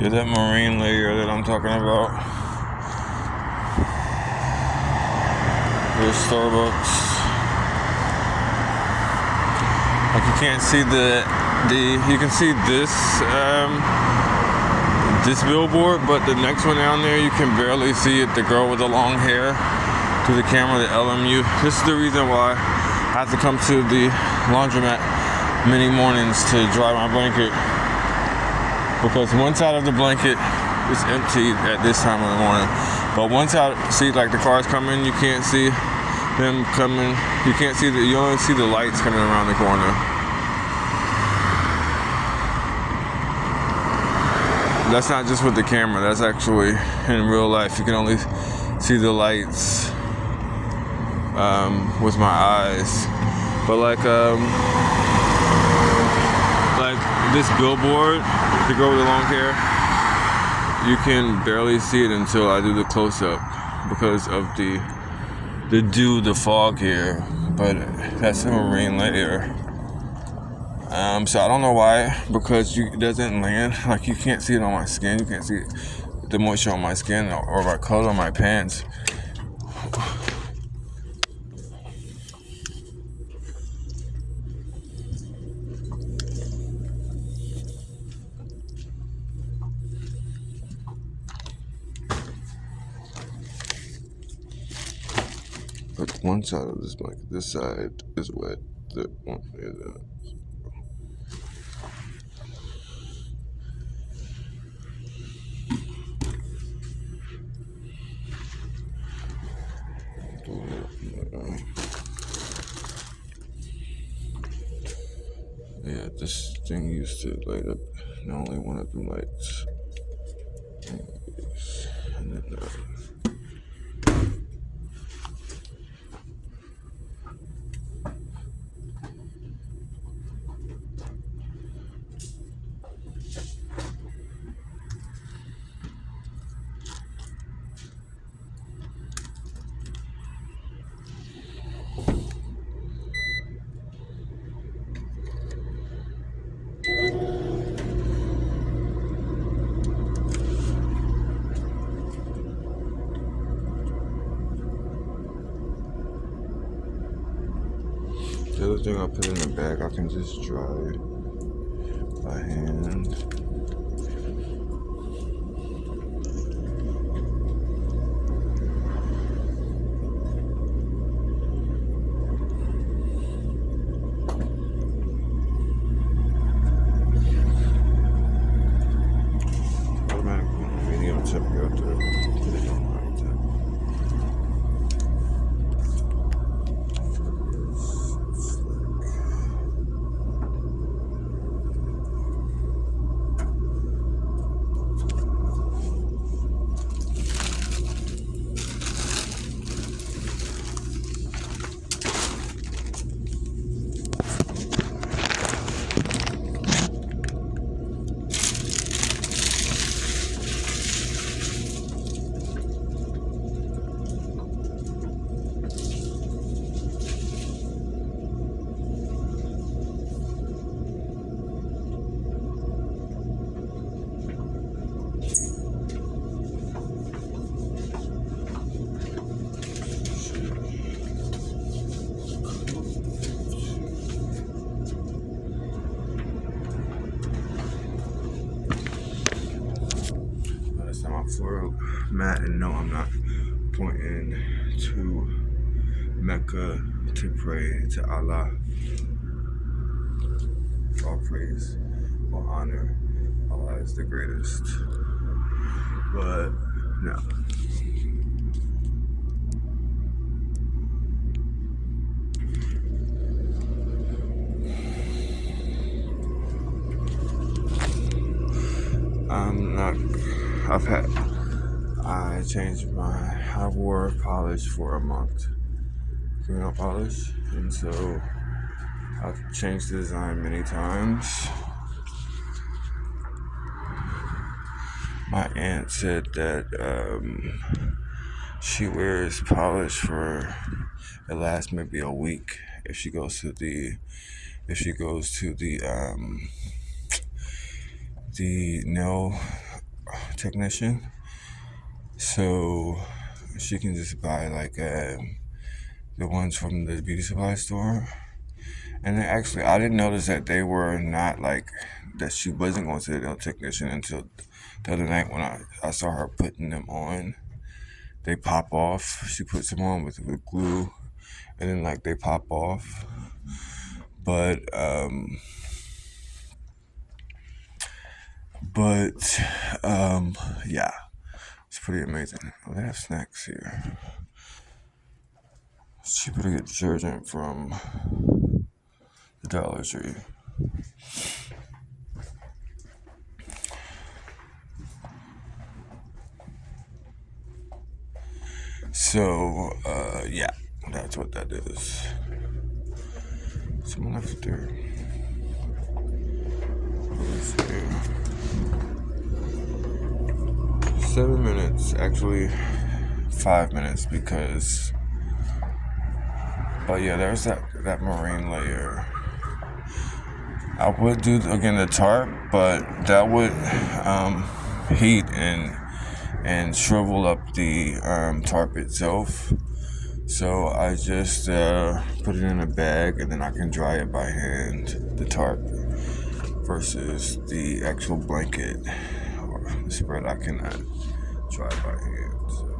Yeah, that marine layer that I'm talking about. There's Starbucks. Like you can't see you can see this billboard, but the next one down there you can barely see it. The girl with the long hair to the camera, the LMU. This is the reason why I have to come to the laundromat many mornings to dry my blanket, because one side of the blanket is empty at this time of the morning, but once I see like the cars coming, you can't see them coming. You can't see you only see the lights coming around the corner. That's not just with the camera, that's actually in real life. You can only see the lights with my eyes. But like this billboard, the girl with the long hair, you can barely see it until I do the close-up because of the fog here. But that's a marine layer. So I don't know why, because it doesn't land. Like you can't see it on my skin. You can't see the moisture on my skin or my color on my pants. But one side of this blanket, this side is wet. The one is yeah, this thing used to light up not only one of the lights. And then the other thing I put in the bag, I can just dry by hand. Floor mat, and no, I'm not pointing to Mecca to pray to Allah. All praise, all honor, Allah is the greatest. But no. I wore polish for a month, nail polish, and so I've changed the design many times. My aunt said that she wears polish for it lasts maybe a week if she goes to the nail technician, so she can just buy like the ones from the beauty supply store. And then actually, I didn't notice that they were not like that. She wasn't going to the nail technician until the other night when I saw her putting them on. They pop off. She puts them on with glue, and then like they pop off. But yeah, it's pretty amazing. Oh, they have snacks here. It's cheaper to get detergent from the Dollar Tree. So, yeah, that's what that is. Someone left there. Let's see. 7 minutes, actually 5 minutes, because, but yeah, there's that marine layer. I would do again the tarp, but that would heat and shrivel up the tarp itself. So I just put it in a bag, and then I can dry it by hand, the tarp, versus the actual blanket or spread I cannot dry by hand. So.